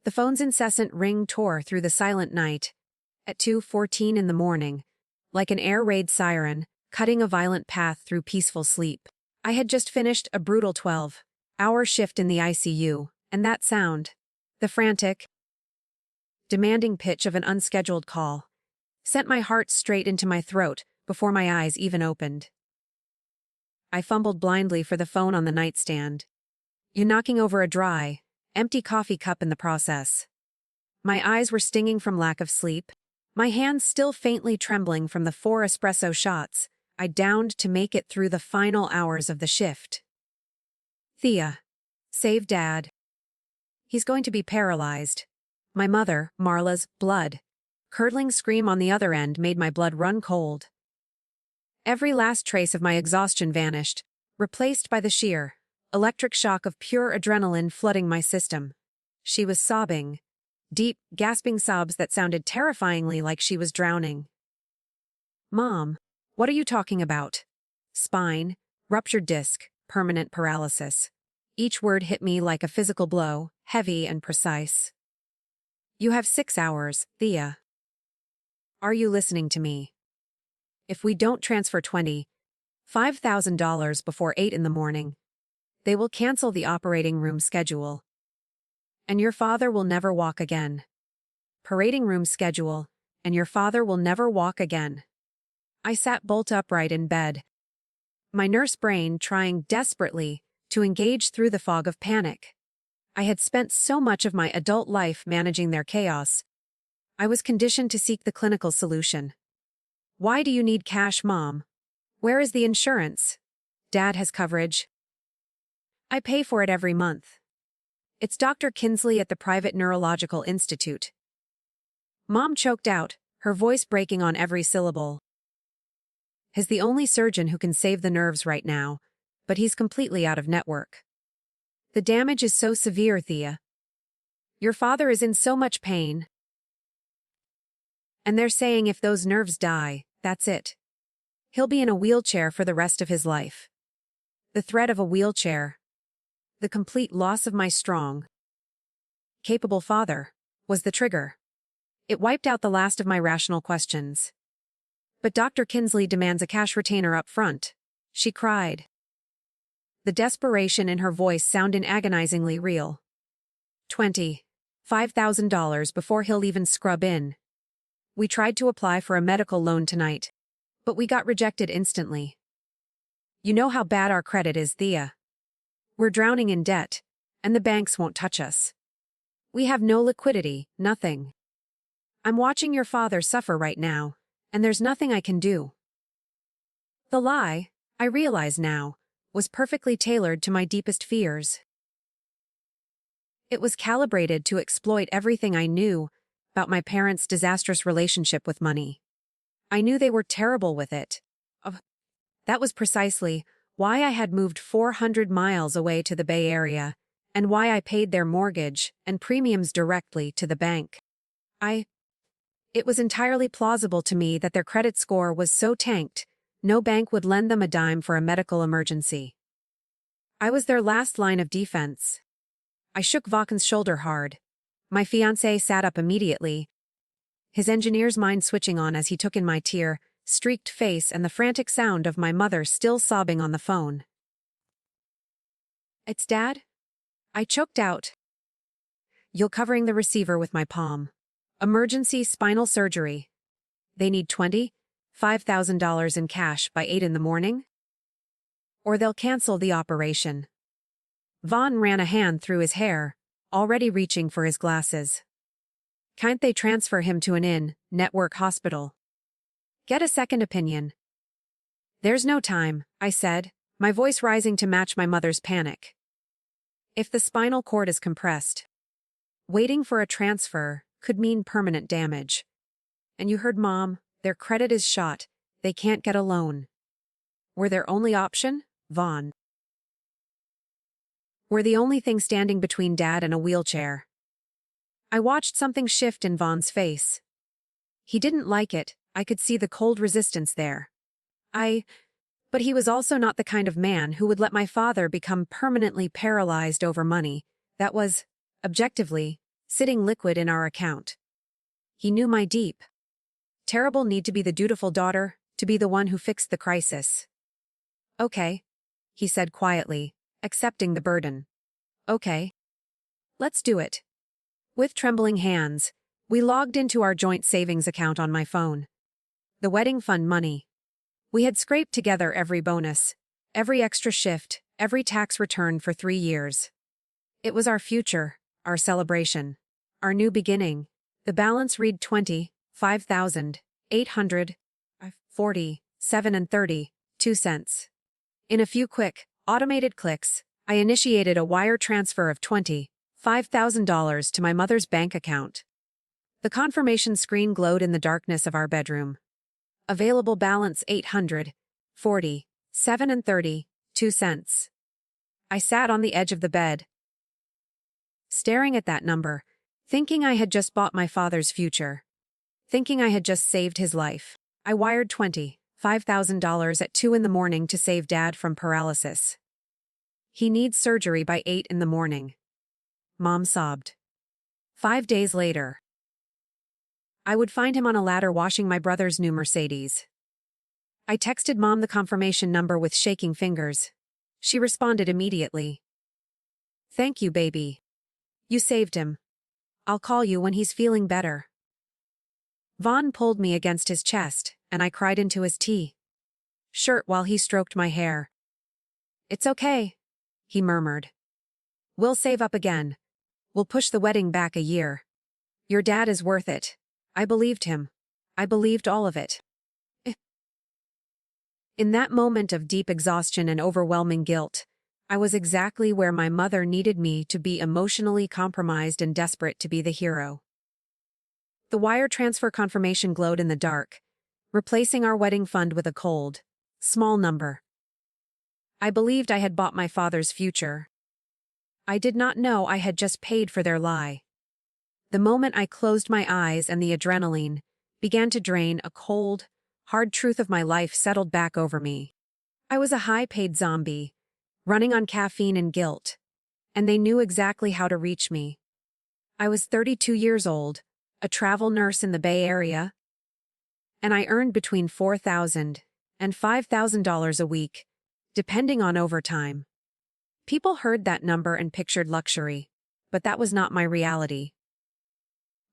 The phone's incessant ring tore through the silent night. At 2:14 in the morning, like an air raid siren, cutting a violent path through peaceful sleep. I had just finished a brutal 12-hour shift in the ICU, and that sound, the frantic, demanding pitch of an unscheduled call, sent my heart straight into my throat before my eyes even opened. I fumbled blindly for the phone on the nightstand, knocking over a dry, empty coffee cup in the process. My eyes were stinging from lack of sleep, my hands still faintly trembling from the 4 espresso shots I downed to make it through the final hours of the shift. Thea. Save Dad. He's going to be paralyzed. My mother, Marla's, blood-curdling scream on the other end made my blood run cold. Every last trace of my exhaustion vanished, replaced by the sheer, electric shock of pure adrenaline flooding my system. She was sobbing. Deep, gasping sobs that sounded terrifyingly like she was drowning. Mom, what are you talking about? Spine, ruptured disc, permanent paralysis. Each word hit me like a physical blow, heavy and precise. You have 6 hours, Thea. Are you listening to me? If we don't transfer $25,000 before 8 in the morning, they will cancel the operating room schedule. And your father will never walk again. Parading room schedule, and your father will never walk again. I sat bolt upright in bed, my nurse brain trying desperately to engage through the fog of panic. I had spent so much of my adult life managing their chaos. I was conditioned to seek the clinical solution. Why do you need cash, Mom? Where is the insurance? Dad has coverage. I pay for it every month. It's Dr. Kinsley at the private neurological institute. Mom choked out, her voice breaking on every syllable. He's the only surgeon who can save the nerves right now, but he's completely out of network. The damage is so severe, Thea. Your father is in so much pain. And they're saying if those nerves die, that's it. He'll be in a wheelchair for the rest of his life. The threat of a wheelchair, the complete loss of my strong, capable father, was the trigger. It wiped out the last of my rational questions. But Dr. Kinsley demands a cash retainer up front, she cried. The desperation in her voice sounded agonizingly real. $25,000 before he'll even scrub in. We tried to apply for a medical loan tonight, but we got rejected instantly. You know how bad our credit is, Thea. We're drowning in debt, and the banks won't touch us. We have no liquidity, nothing. I'm watching your father suffer right now, and there's nothing I can do. The lie, I realize now, was perfectly tailored to my deepest fears. It was calibrated to exploit everything I knew about my parents' disastrous relationship with money. I knew they were terrible with it. That was precisely why I had moved 400 miles away to the Bay Area, and why I paid their mortgage and premiums directly to the bank. It was entirely plausible to me that their credit score was so tanked, no bank would lend them a dime for a medical emergency. I was their last line of defense. I shook Vaughan's shoulder hard. My fiancé sat up immediately, his engineer's mind switching on as he took in my tear-streaked face and the frantic sound of my mother still sobbing on the phone. It's Dad? I choked out, covering the receiver with my palm. Emergency spinal surgery. They need $25,000 in cash by 8 in the morning? Or they'll cancel the operation. Vaughn ran a hand through his hair, already reaching for his glasses. Can't they transfer him to an in-network hospital? Get a second opinion. There's no time, I said, my voice rising to match my mother's panic. If the spinal cord is compressed, waiting for a transfer could mean permanent damage. And you heard Mom, their credit is shot, they can't get a loan. We're their only option, Vaughn. We're the only thing standing between Dad and a wheelchair. I watched something shift in Vaughn's face. He didn't like it, I could see the cold resistance there. But he was also not the kind of man who would let my father become permanently paralyzed over money. That was, objectively, sitting liquid in our account. He knew my deep, terrible need to be the dutiful daughter, to be the one who fixed the crisis. Okay, he said quietly, accepting the burden. Okay. Let's do it. With trembling hands, we logged into our joint savings account on my phone. The wedding fund money. We had scraped together every bonus, every extra shift, every tax return for 3 years. It was our future, our celebration, our new beginning. The balance read 25,847.32. In a few quick, automated clicks, I initiated a wire transfer of $25,000 to my mother's bank account. The confirmation screen glowed in the darkness of our bedroom. Available balance $847.32. I sat on the edge of the bed, staring at that number, thinking I had just bought my father's future, thinking I had just saved his life. I wired $25,000 at 2 a.m. to save Dad from paralysis. He needs surgery by 8 a.m. Mom sobbed. 5 days later, I would find him on a ladder washing my brother's new Mercedes. I texted Mom the confirmation number with shaking fingers. She responded immediately. Thank you, baby. You saved him. I'll call you when he's feeling better. Vaughn pulled me against his chest, and I cried into his shirt while he stroked my hair. It's okay, he murmured. We'll save up again. We'll push the wedding back a year. Your dad is worth it. I believed him. I believed all of it. In that moment of deep exhaustion and overwhelming guilt, I was exactly where my mother needed me to be, emotionally compromised and desperate to be the hero. The wire transfer confirmation glowed in the dark, replacing our wedding fund with a cold, small number. I believed I had bought my father's future. I did not know I had just paid for their lie. The moment I closed my eyes and the adrenaline began to drain, a cold, hard truth of my life settled back over me. I was a high-paid zombie, running on caffeine and guilt, and they knew exactly how to reach me. I was 32 years old, a travel nurse in the Bay Area, and I earned between $4,000 and $5,000 a week, depending on overtime. People heard that number and pictured luxury, but that was not my reality.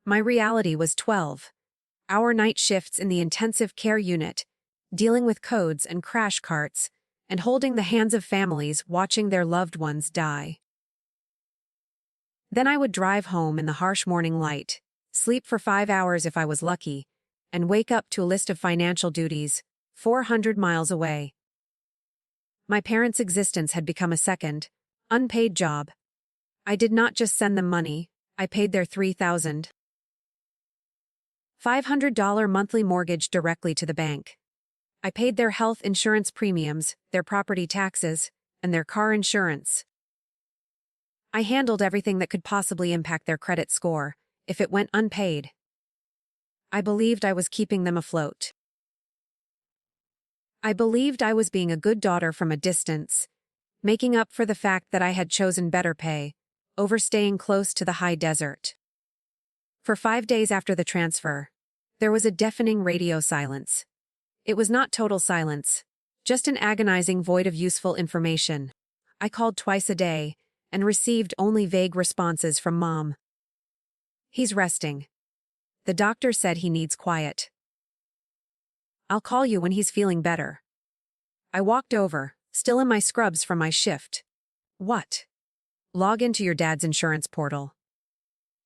My reality was 12-hour night shifts in the intensive care unit, dealing with codes and crash carts, and holding the hands of families watching their loved ones die. Then I would drive home in the harsh morning light, sleep for 5 hours if I was lucky, and wake up to a list of financial duties 400 miles away. My parents' existence had become a second, unpaid job. I did not just send them money, I paid their $3,500 monthly mortgage directly to the bank. I paid their health insurance premiums, their property taxes, and their car insurance. I handled everything that could possibly impact their credit score, if it went unpaid. I believed I was keeping them afloat. I believed I was being a good daughter from a distance, making up for the fact that I had chosen better pay, over staying close to the high desert. For 5 days after the transfer, there was a deafening radio silence. It was not total silence, just an agonizing void of useful information. I called twice a day and received only vague responses from Mom. He's resting. The doctor said he needs quiet. I'll call you when he's feeling better. I walked over, still in my scrubs from my shift. What? Log into your dad's insurance portal.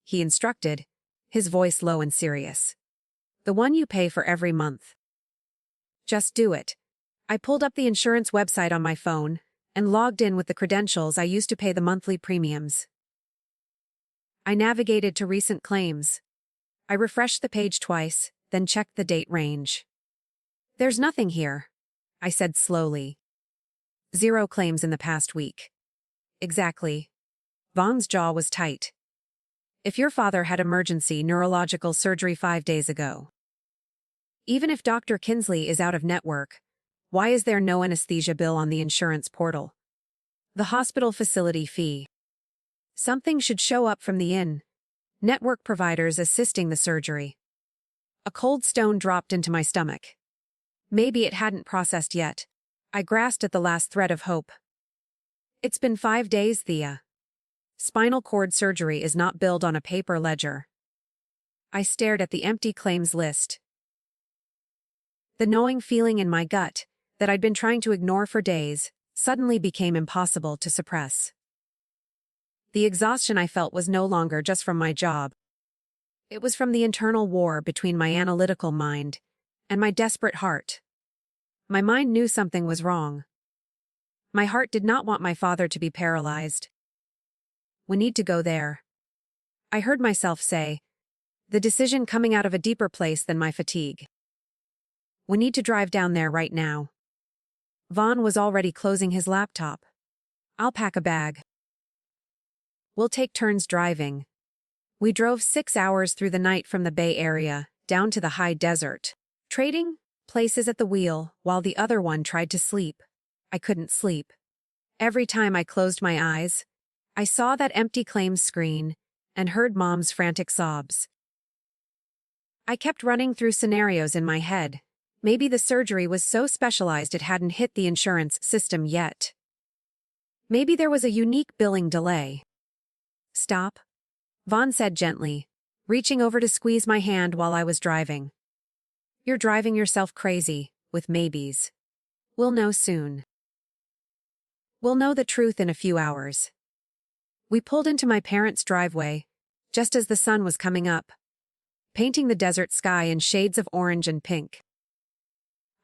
He instructed, his voice low and serious. The one you pay for every month. Just do it. I pulled up the insurance website on my phone and logged in with the credentials I used to pay the monthly premiums. I navigated to recent claims. I refreshed the page twice, then checked the date range. There's nothing here, I said slowly. 0 claims in the past week. Exactly. Vaughn's jaw was tight. If your father had emergency neurological surgery 5 days ago. Even if Dr. Kinsley is out of network, why is there no anesthesia bill on the insurance portal? The hospital facility fee. Something should show up from the Network providers assisting the surgery. A cold stone dropped into my stomach. Maybe it hadn't processed yet. I grasped at the last thread of hope. It's been 5 days, Thea. Spinal cord surgery is not billed on a paper ledger. I stared at the empty claims list. The gnawing feeling in my gut, that I'd been trying to ignore for days, suddenly became impossible to suppress. The exhaustion I felt was no longer just from my job. It was from the internal war between my analytical mind and my desperate heart. My mind knew something was wrong. My heart did not want my father to be paralyzed. We need to go there. I heard myself say, the decision coming out of a deeper place than my fatigue. We need to drive down there right now. Vaughn was already closing his laptop. I'll pack a bag. We'll take turns driving. We drove 6 hours through the night from the Bay Area, down to the high desert, trading places at the wheel while the other one tried to sleep. I couldn't sleep. Every time I closed my eyes, I saw that empty claims screen and heard Mom's frantic sobs. I kept running through scenarios in my head. Maybe the surgery was so specialized it hadn't hit the insurance system yet. Maybe there was a unique billing delay. Stop, Vaughn said gently, reaching over to squeeze my hand while I was driving. You're driving yourself crazy, with maybes. We'll know soon. We'll know the truth in a few hours. We pulled into my parents' driveway, just as the sun was coming up, painting the desert sky in shades of orange and pink.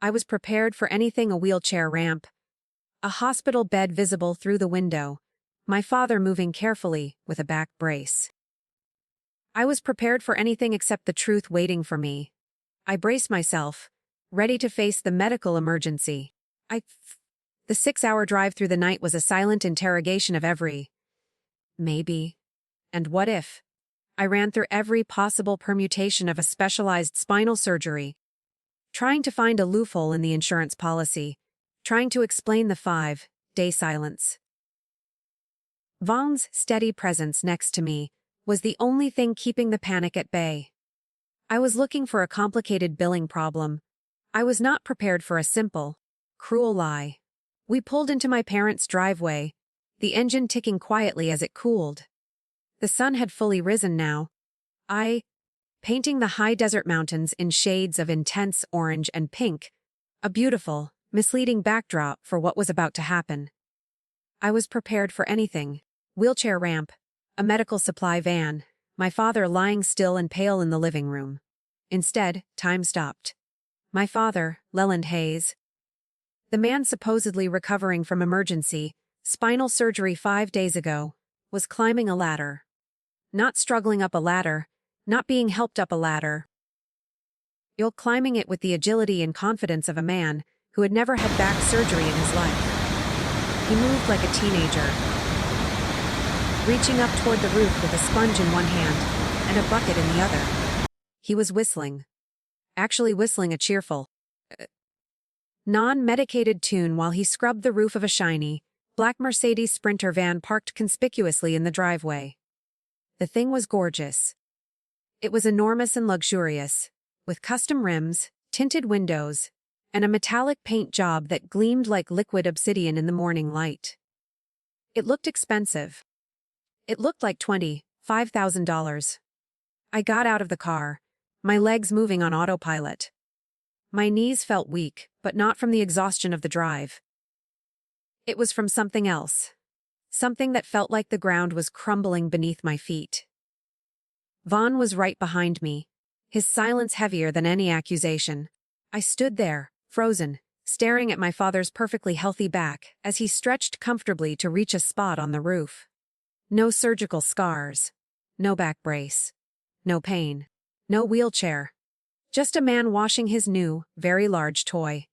I was prepared for anything: a wheelchair ramp, a hospital bed visible through the window, my father moving carefully with a back brace. I was prepared for anything except the truth waiting for me. I braced myself, ready to face the medical emergency. The 6-hour drive through the night was a silent interrogation of every maybe and what if. I ran through every possible permutation of a specialized spinal surgery, trying to find a loophole in the insurance policy, trying to explain the 5-day silence. Vaughn's steady presence next to me was the only thing keeping the panic at bay. I was looking for a complicated billing problem. I was not prepared for a simple, cruel lie. We pulled into my parents' driveway, the engine ticking quietly as it cooled. The sun had fully risen now. Painting the high desert mountains in shades of intense orange and pink, a beautiful, misleading backdrop for what was about to happen. I was prepared for anything: wheelchair ramp, a medical supply van, my father lying still and pale in the living room. Instead, time stopped. My father, Leland Hayes, the man supposedly recovering from emergency spinal surgery 5 days ago, was climbing a ladder. Not struggling up a ladder, not being helped up a ladder. You're climbing it with the agility and confidence of a man who had never had back surgery in his life. He moved like a teenager, reaching up toward the roof with a sponge in one hand and a bucket in the other. He was whistling. Actually whistling a cheerful, non-medicated tune while he scrubbed the roof of a shiny, black Mercedes Sprinter van parked conspicuously in the driveway. The thing was gorgeous. It was enormous and luxurious, with custom rims, tinted windows, and a metallic paint job that gleamed like liquid obsidian in the morning light. It looked expensive. It looked like $25,000. I got out of the car, my legs moving on autopilot. My knees felt weak, but not from the exhaustion of the drive. It was from something else. Something that felt like the ground was crumbling beneath my feet. Vaughn was right behind me, his silence heavier than any accusation. I stood there, frozen, staring at my father's perfectly healthy back as he stretched comfortably to reach a spot on the roof. No surgical scars. No back brace. No pain. No wheelchair. Just a man washing his new, very large toy.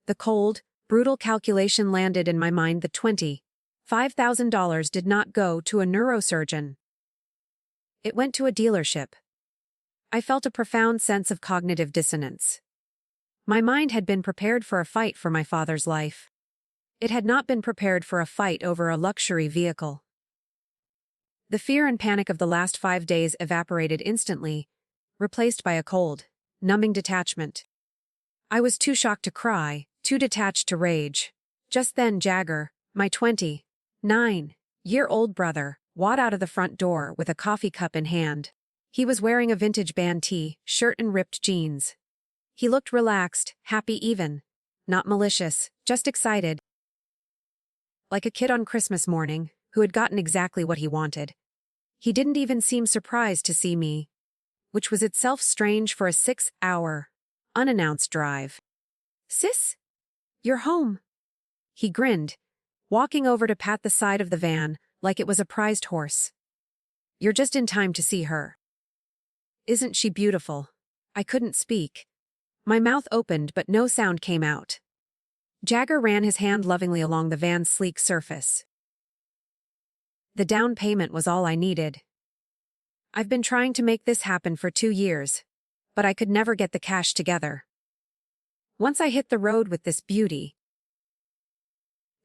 The cold, brutal calculation landed in my mind: the $25,000 did not go to a neurosurgeon. It went to a dealership. I felt a profound sense of cognitive dissonance. My mind had been prepared for a fight for my father's life. It had not been prepared for a fight over a luxury vehicle. The fear and panic of the last 5 days evaporated instantly, replaced by a cold, numbing detachment. I was too shocked to cry, too detached to rage. Just then Jagger, my 29-year-old brother, walked out of the front door with a coffee cup in hand. He was wearing a vintage band shirt and ripped jeans. He looked relaxed, happy even. Not malicious, just excited. Like a kid on Christmas morning, who had gotten exactly what he wanted. He didn't even seem surprised to see me, which was itself strange for a 6-hour, unannounced drive. "Sis? You're home." He grinned, walking over to pat the side of the van like it was a prized horse. "You're just in time to see her. Isn't she beautiful?" I couldn't speak. My mouth opened but no sound came out. Jagger ran his hand lovingly along the van's sleek surface. The down payment was all I needed. I've been trying to make this happen for 2 years, but I could never get the cash together. Once I hit the road with this beauty,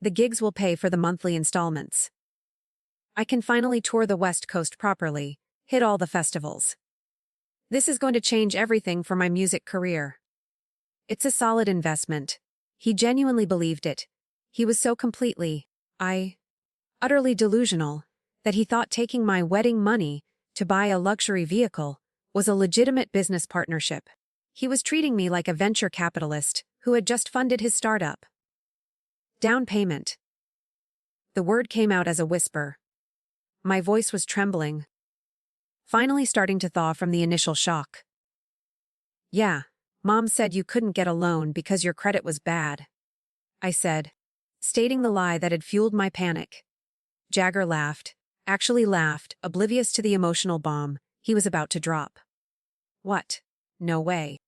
the gigs will pay for the monthly installments. I can finally tour the West Coast properly, hit all the festivals. This is going to change everything for my music career. It's a solid investment. He genuinely believed it. He was so completely, utterly delusional, that he thought taking my wedding money to buy a luxury vehicle was a legitimate business partnership. He was treating me like a venture capitalist who had just funded his startup. Down payment. The word came out as a whisper. My voice was trembling, finally starting to thaw from the initial shock. "Yeah, Mom said you couldn't get a loan because your credit was bad," I said, stating the lie that had fueled my panic. Jagger laughed, actually laughed, oblivious to the emotional bomb he was about to drop. "What? No way."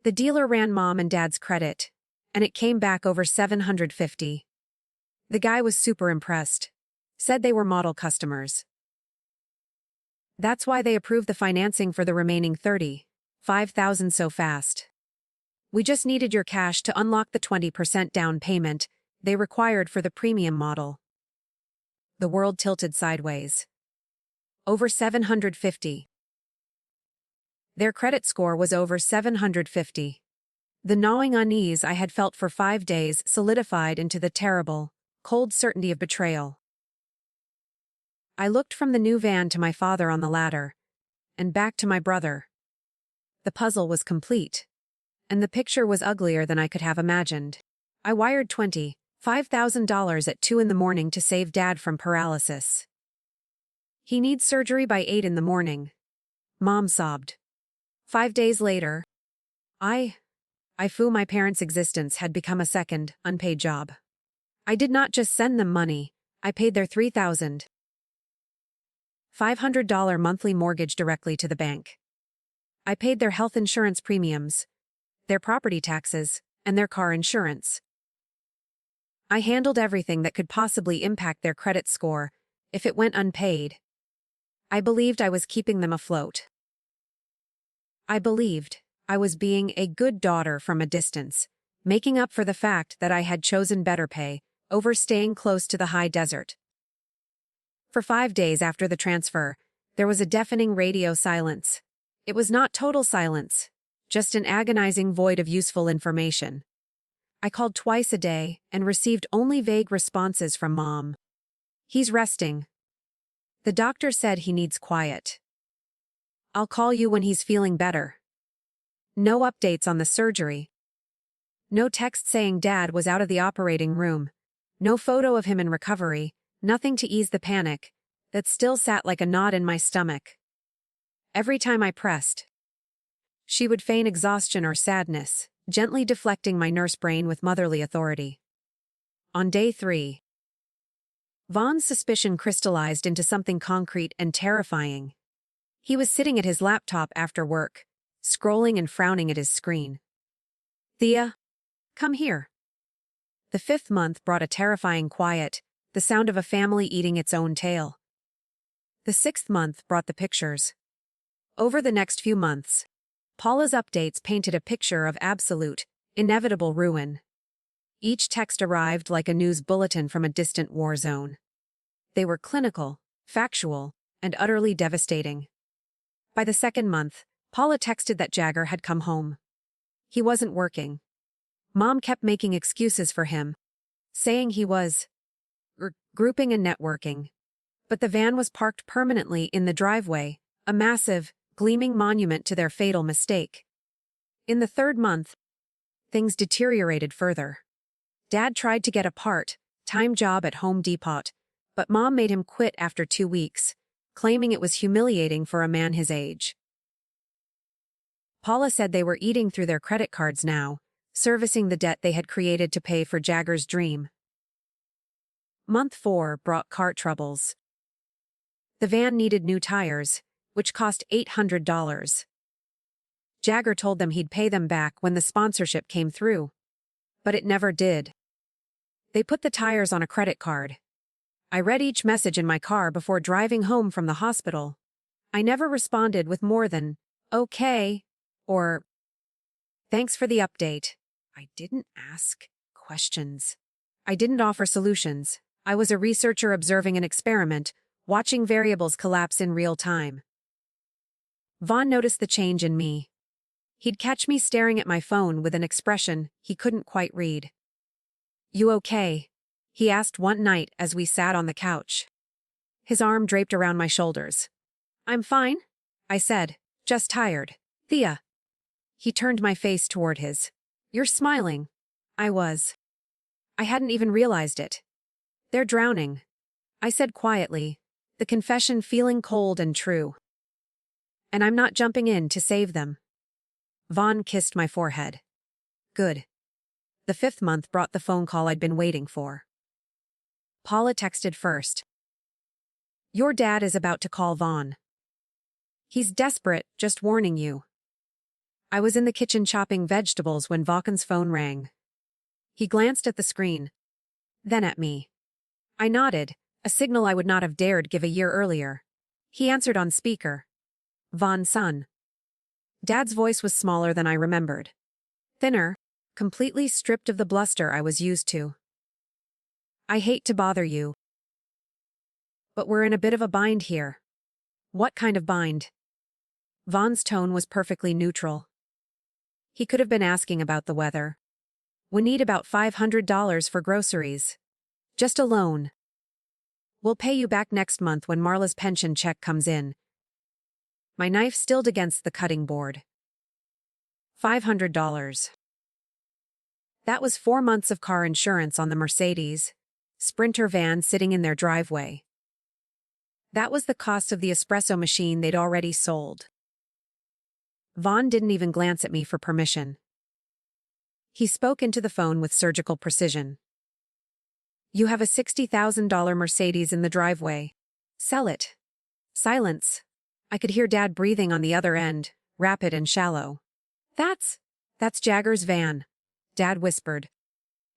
The dealer ran Mom and Dad's credit, and it came back over $750. The guy was super impressed. Said they were model customers. That's why they approved the financing for the remaining $35,000 so fast. "We just needed your cash to unlock the 20% down payment they required for the premium model." The world tilted sideways. Over $750. Their credit score was over $750. The gnawing unease I had felt for 5 days solidified into the terrible, cold certainty of betrayal. I looked from the new van to my father on the ladder, and back to my brother. The puzzle was complete, and the picture was uglier than I could have imagined. I wired $25,000 at 2 a.m. to save Dad from paralysis. "He needs surgery by 8 a.m, Mom sobbed. 5 days later, I flew my parents' existence had become a second, unpaid job. I did not just send them money, I paid their $3,500 monthly mortgage directly to the bank. I paid their health insurance premiums, their property taxes, and their car insurance. I handled everything that could possibly impact their credit score if it went unpaid. I believed I was keeping them afloat. I believed I was being a good daughter from a distance, making up for the fact that I had chosen better pay over staying close to the high desert. For 5 days after the transfer, there was a deafening radio silence. It was not total silence, just an agonizing void of useful information. I called twice a day and received only vague responses from Mom. "He's resting. The doctor said he needs quiet. I'll call you when he's feeling better." No updates on the surgery. No text saying Dad was out of the operating room. No photo of him in recovery. Nothing to ease the panic that still sat like a knot in my stomach. Every time I pressed, she would feign exhaustion or sadness, gently deflecting my nurse brain with motherly authority. On day 3, Vaughn's suspicion crystallized into something concrete and terrifying. He was sitting at his laptop after work, scrolling and frowning at his screen. "Thea, come here." The 5th month brought a terrifying quiet, the sound of a family eating its own tail. The 6th month brought the pictures. Over the next few months, Paula's updates painted a picture of absolute, inevitable ruin. Each text arrived like a news bulletin from a distant war zone. They were clinical, factual, and utterly devastating. By the second month, Paula texted that Jagger had come home. He wasn't working. Mom kept making excuses for him, saying he was grouping and networking. But the van was parked permanently in the driveway, a massive, gleaming monument to their fatal mistake. In the third month, things deteriorated further. Dad tried to get a part-time job at Home Depot, but Mom made him quit after 2 weeks, claiming it was humiliating for a man his age. Paula said they were eating through their credit cards now, servicing the debt they had created to pay for Jagger's dream. Month 4 brought car troubles. The van needed new tires, which cost $800. Jagger told them he'd pay them back when the sponsorship came through. But it never did. They put the tires on a credit card. I read each message in my car before driving home from the hospital. I never responded with more than, "Okay," or, "Thanks for the update." I didn't ask questions. I didn't offer solutions. I was a researcher observing an experiment, watching variables collapse in real time. Vaughn noticed the change in me. He'd catch me staring at my phone with an expression he couldn't quite read. "You okay?" he asked one night as we sat on the couch. His arm draped around my shoulders. "I'm fine," I said, "just tired." "Thea." He turned my face toward his. "You're smiling." I was. I hadn't even realized it. "They're drowning," I said quietly, the confession feeling cold and true. "And I'm not jumping in to save them." Vaughn kissed my forehead. "Good." The 5th month brought the phone call I'd been waiting for. Paula texted first. "Your dad is about to call Vaughn. He's desperate, just warning you." I was in the kitchen chopping vegetables when Vaughn's phone rang. He glanced at the screen, then at me. I nodded, a signal I would not have dared give a year earlier. He answered on speaker. "Vaughn's son." Dad's voice was smaller than I remembered. Thinner, completely stripped of the bluster I was used to. "I hate to bother you, but we're in a bit of a bind here." "What kind of bind?" Vaughn's tone was perfectly neutral. He could have been asking about the weather. "We need about $500 for groceries. Just a loan. We'll pay you back next month when Marla's pension check comes in." My knife stilled against the cutting board. $500. That was 4 months of car insurance on the Mercedes Sprinter van sitting in their driveway. That was the cost of the espresso machine they'd already sold. Vaughn didn't even glance at me for permission. He spoke into the phone with surgical precision. "You have a $60,000 Mercedes in the driveway. Sell it." Silence. I could hear Dad breathing on the other end, rapid and shallow. That's Jagger's van," Dad whispered.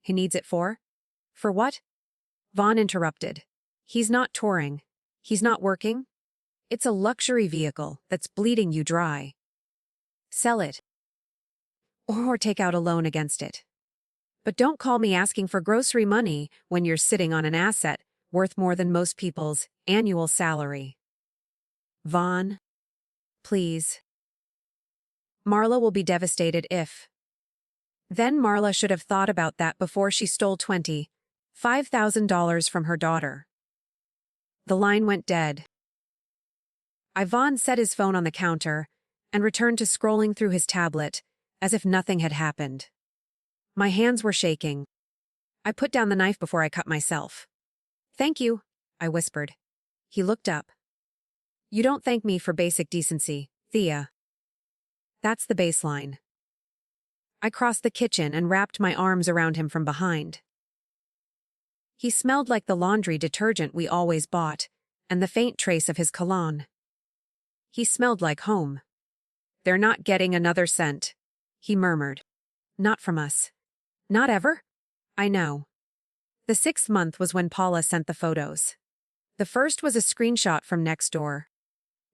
"He needs it for?" "For what?" Vaughn interrupted. "He's not touring. He's not working. It's a luxury vehicle that's bleeding you dry. Sell it. Or take out a loan against it. But don't call me asking for grocery money when you're sitting on an asset worth more than most people's annual salary." "Vaughn, please. Marla will be devastated if..." Then Marla should have thought about that before she stole $25,000 from her daughter. The line went dead. Vaughn set his phone on the counter and returned to scrolling through his tablet, as if nothing had happened. My hands were shaking. I put down the knife before I cut myself. "Thank you," I whispered. He looked up. "You don't thank me for basic decency, Thea. That's the baseline." I crossed the kitchen and wrapped my arms around him from behind. He smelled like the laundry detergent we always bought, and the faint trace of his cologne. He smelled like home. "They're not getting another cent," he murmured. "Not from us. Not ever?" "I know." The 6th month was when Paula sent the photos. The first was a screenshot from Nextdoor,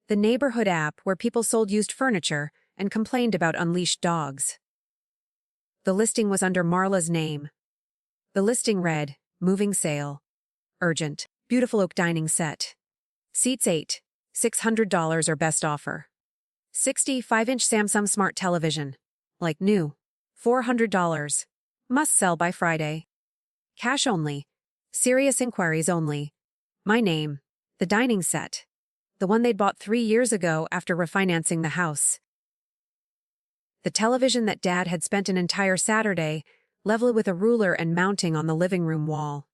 the neighborhood app where people sold used furniture and complained about unleashed dogs. The listing was under Marla's name. The listing read, "Moving sale. Urgent. Beautiful oak dining set. Seats 8. $600 or best offer. 65-inch Samsung Smart Television. Like new. $400. Must sell by Friday. Cash only. Serious inquiries only. My name. The dining set. The one they'd bought 3 years ago after refinancing the house. The television that Dad had spent an entire Saturday leveled with a ruler and mounting on the living room wall.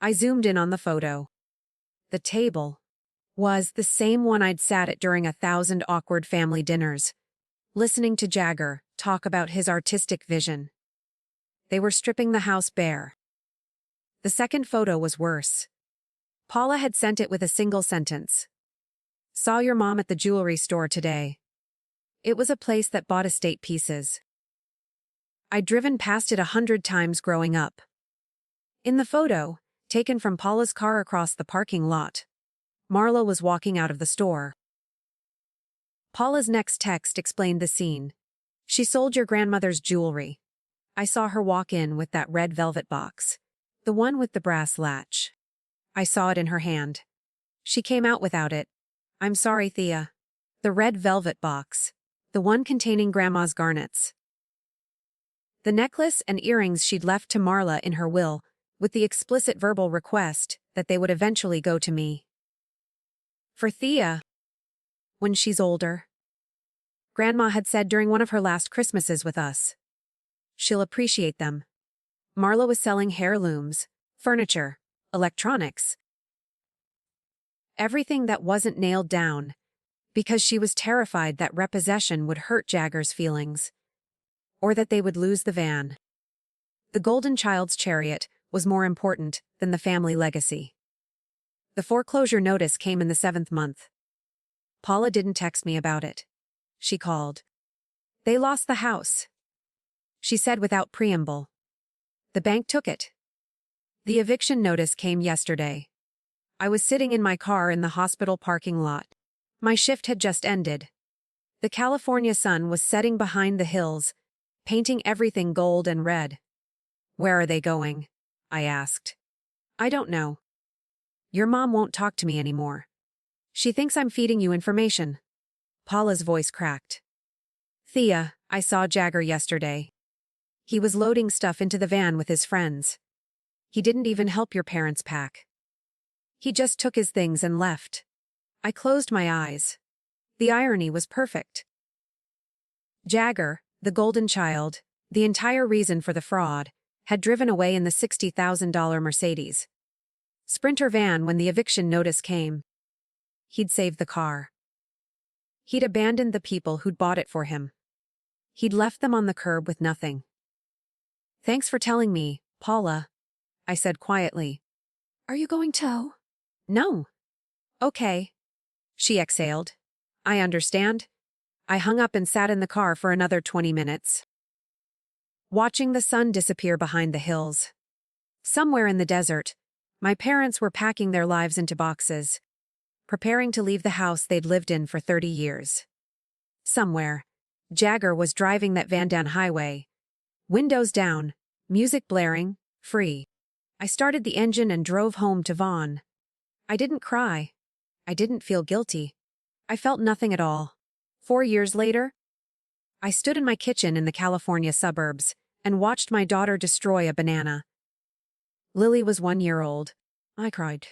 I zoomed in on the photo. The table was the same one I'd sat at during 1,000 awkward family dinners, listening to Jagger talk about his artistic vision. They were stripping the house bare. The second photo was worse. Paula had sent it with a single sentence. Saw your mom at the jewelry store today. It was a place that bought estate pieces. I'd driven past it 100 times growing up. In the photo, taken from Paula's car across the parking lot, Marla was walking out of the store. Paula's next text explained the scene. She sold your grandmother's jewelry. I saw her walk in with that red velvet box, the one with the brass latch. I saw it in her hand. She came out without it. I'm sorry, Thea. The red velvet box. The one containing Grandma's garnets. The necklace and earrings she'd left to Marla in her will, with the explicit verbal request that they would eventually go to me. For Thea, when she's older. Grandma had said during one of her last Christmases with us. She'll appreciate them. Marla was selling heirlooms, furniture, electronics. Everything that wasn't nailed down, because she was terrified that repossession would hurt Jagger's feelings, or that they would lose the van. The golden child's chariot was more important than the family legacy. The foreclosure notice came in the 7th month. Paula didn't text me about it. She called. They lost the house. She said without preamble. The bank took it. The eviction notice came yesterday. I was sitting in my car in the hospital parking lot. My shift had just ended. The California sun was setting behind the hills, painting everything gold and red. Where are they going? I asked. I don't know. Your mom won't talk to me anymore. She thinks I'm feeding you information. Paula's voice cracked. Thea, I saw Jagger yesterday. He was loading stuff into the van with his friends. He didn't even help your parents pack. He just took his things and left. I closed my eyes. The irony was perfect. Jagger, the golden child, the entire reason for the fraud, had driven away in the $60,000 Mercedes Sprinter van when the eviction notice came. He'd saved the car. He'd abandoned the people who'd bought it for him. He'd left them on the curb with nothing. Thanks for telling me, Paula, I said quietly. Are you going to? No. Okay. She exhaled. I understand. I hung up and sat in the car for another 20 minutes. Watching the sun disappear behind the hills. Somewhere in the desert, my parents were packing their lives into boxes, preparing to leave the house they'd lived in for 30 years. Somewhere, Jagger was driving that van down highway. Windows down, music blaring, free. I started the engine and drove home to Vaughn. I didn't cry. I didn't feel guilty. I felt nothing at all. 4 years later, I stood in my kitchen in the California suburbs and watched my daughter destroy a banana. Lily was 1 year old. I cried.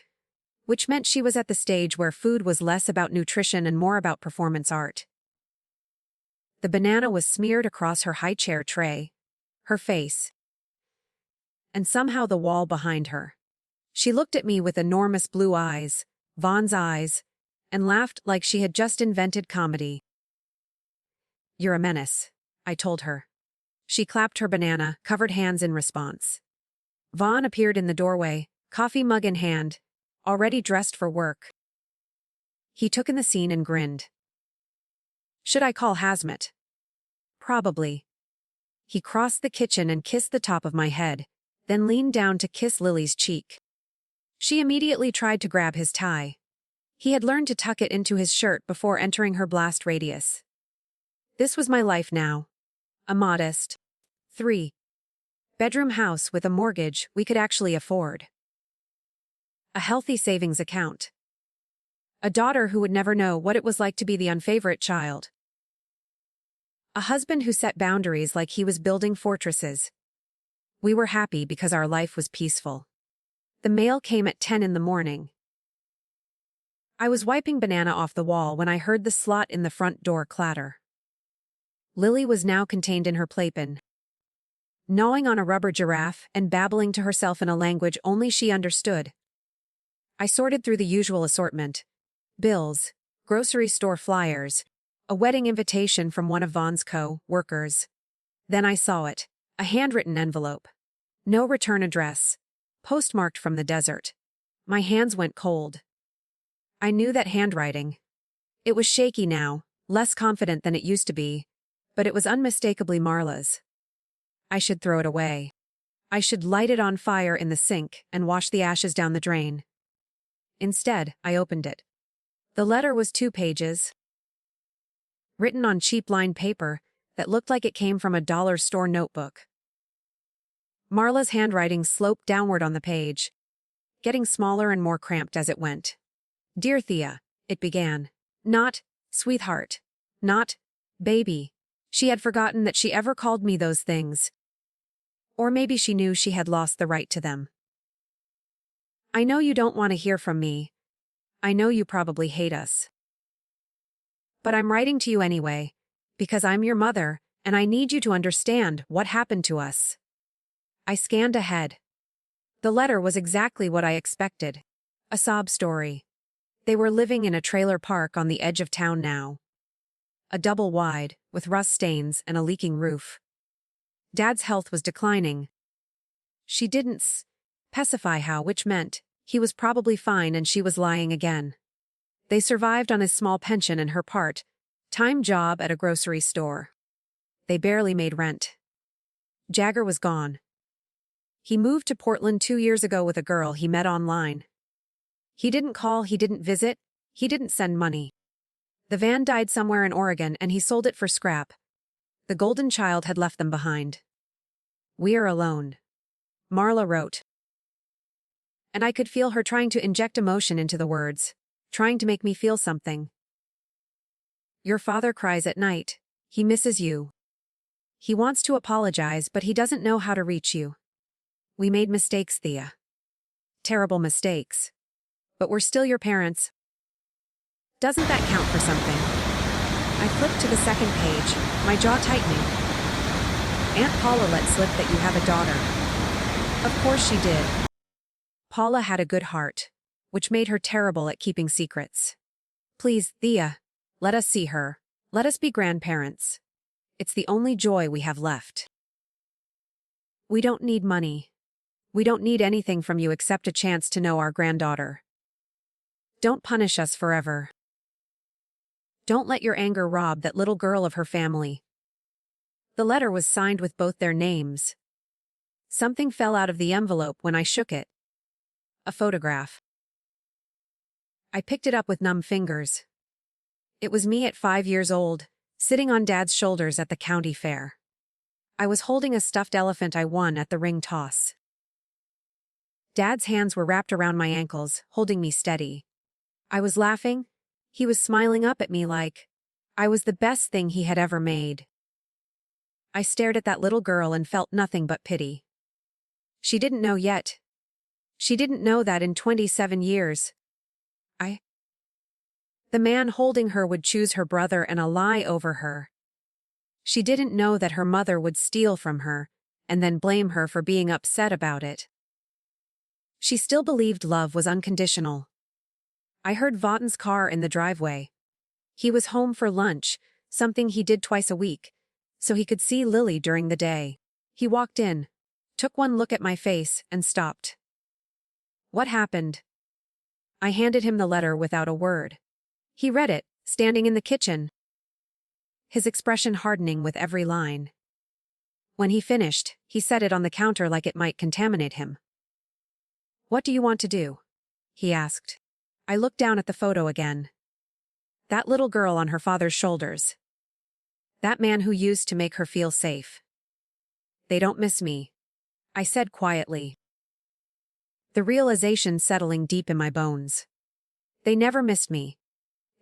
Which meant she was at the stage where food was less about nutrition and more about performance art. The banana was smeared across her high chair tray, her face, and somehow the wall behind her. She looked at me with enormous blue eyes, Vaughn's eyes, and laughed like she had just invented comedy. You're a menace, I told her. She clapped her banana, covered hands in response. Vaughn appeared in the doorway, coffee mug in hand, already dressed for work. He took in the scene and grinned. Should I call Hazmat? Probably. He crossed the kitchen and kissed the top of my head, then leaned down to kiss Lily's cheek. She immediately tried to grab his tie. He had learned to tuck it into his shirt before entering her blast radius. This was my life now. A modest 3-bedroom house with a mortgage we could actually afford. A healthy savings account. A daughter who would never know what it was like to be the unfavorite child. A husband who set boundaries like he was building fortresses. We were happy because our life was peaceful. The mail came at 10 in the morning. I was wiping banana off the wall when I heard the slot in the front door clatter. Lily was now contained in her playpen, gnawing on a rubber giraffe and babbling to herself in a language only she understood. I sorted through the usual assortment: bills, grocery store flyers, a wedding invitation from one of Vaughn's co-workers. Then I saw it, a handwritten envelope. No return address, postmarked from the desert. My hands went cold. I knew that handwriting. It was shaky now, less confident than it used to be, but it was unmistakably Marla's. I should throw it away. I should light it on fire in the sink and wash the ashes down the drain. Instead, I opened it. The letter was 2 pages, written on cheap lined paper that looked like it came from a dollar store notebook. Marla's handwriting sloped downward on the page, getting smaller and more cramped as it went. "Dear Thea," it began. Not, "sweetheart." Not, "baby." She had forgotten that she ever called me those things. Or maybe she knew she had lost the right to them. "I know you don't want to hear from me. I know you probably hate us. But I'm writing to you anyway, because I'm your mother, and I need you to understand what happened to us." I scanned ahead. The letter was exactly what I expected. A sob story. They were living in a trailer park on the edge of town now. A double wide, with rust stains and a leaking roof. Dad's health was declining. She didn't specify how, which meant he was probably fine and she was lying again. They survived on his small pension and her part-time job at a grocery store. They barely made rent. Jagger was gone. He moved to Portland 2 years ago with a girl he met online. He didn't call, he didn't visit, he didn't send money. The van died somewhere in Oregon and he sold it for scrap. The golden child had left them behind. "We are alone," Marla wrote. And I could feel her trying to inject emotion into the words, trying to make me feel something. "Your father cries at night. He misses you. He wants to apologize, but he doesn't know how to reach you. We made mistakes, Thea. Terrible mistakes. But we're still your parents. Doesn't that count for something?" I flipped to the second page, my jaw tightening. "Aunt Paula let slip that you have a daughter." Of course she did. Paula had a good heart, which made her terrible at keeping secrets. "Please, Thea, let us see her. Let us be grandparents. It's the only joy we have left. We don't need money. We don't need anything from you except a chance to know our granddaughter. Don't punish us forever. Don't let your anger rob that little girl of her family." The letter was signed with both their names. Something fell out of the envelope when I shook it. A photograph. I picked it up with numb fingers. It was me at 5 years old, sitting on Dad's shoulders at the county fair. I was holding a stuffed elephant I won at the ring toss. Dad's hands were wrapped around my ankles, holding me steady. I was laughing. He was smiling up at me like I was the best thing he had ever made. I stared at that little girl and felt nothing but pity. She didn't know yet. She didn't know that in 27 years, the man holding her would choose her brother and lie over her. She didn't know that her mother would steal from her, and then blame her for being upset about it. She still believed love was unconditional. I heard Vaughn's car in the driveway. He was home for lunch, something he did twice a week, so he could see Lily during the day. He walked in, took one look at my face, and stopped. "What happened?" I handed him the letter without a word. He read it, standing in the kitchen, his expression hardening with every line. When he finished, he set it on the counter like it might contaminate him. "What do you want to do?" he asked. I looked down at the photo again. That little girl on her father's shoulders. That man who used to make her feel safe. "They don't miss me," I said quietly, the realization settling deep in my bones. They never missed me.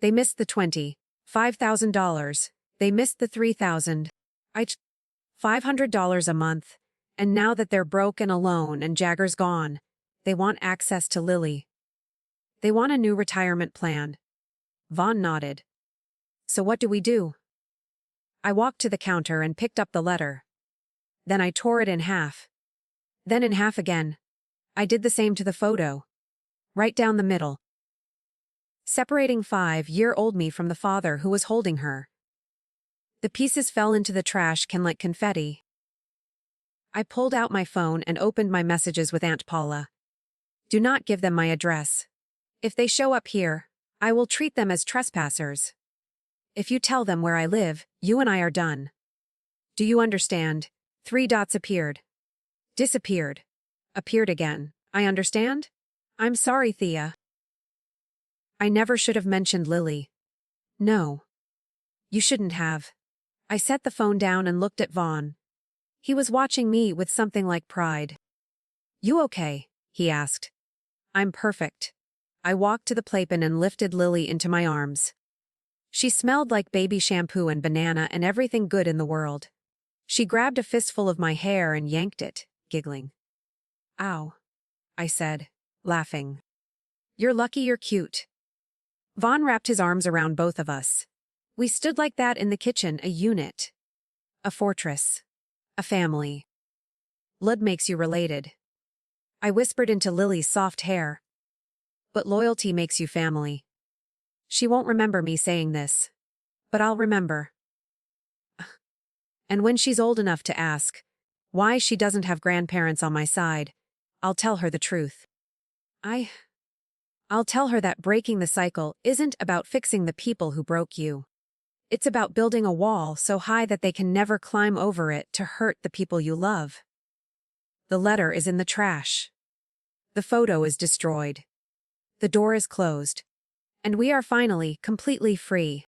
They missed the $25,000. They missed the $3,000. $500 a month. And now that they're broke and alone and Jagger's gone, they want access to Lily. They want a new retirement plan. Vaughn nodded. So what do we do? I walked to the counter and picked up the letter. Then I tore it in half. Then in half again. I did the same to the photo. Right down the middle. Separating 5-year-old me from the father who was holding her. The pieces fell into the trash can like confetti. I pulled out my phone and opened my messages with Aunt Paula. Do not give them my address. If they show up here, I will treat them as trespassers. If you tell them where I live, you and I are done. Do you understand? 3 dots appeared. Disappeared. Appeared again. I understand? I'm sorry, Thea. I never should have mentioned Lily. No. You shouldn't have. I set the phone down and looked at Vaughn. He was watching me with something like pride. You okay? He asked. I'm perfect. I walked to the playpen and lifted Lily into my arms. She smelled like baby shampoo and banana and everything good in the world. She grabbed a fistful of my hair and yanked it, giggling. Ow, I said, laughing. You're lucky you're cute. Vaughn wrapped his arms around both of us. We stood like that in the kitchen, a unit. A fortress. A family. Blood makes you related. I whispered into Lily's soft hair. But loyalty makes you family. She won't remember me saying this. But I'll remember. And when she's old enough to ask why she doesn't have grandparents on my side, I'll tell her the truth. I'll tell her that breaking the cycle isn't about fixing the people who broke you. It's about building a wall so high that they can never climb over it to hurt the people you love. The letter is in the trash. The photo is destroyed. The door is closed. And we are finally completely free.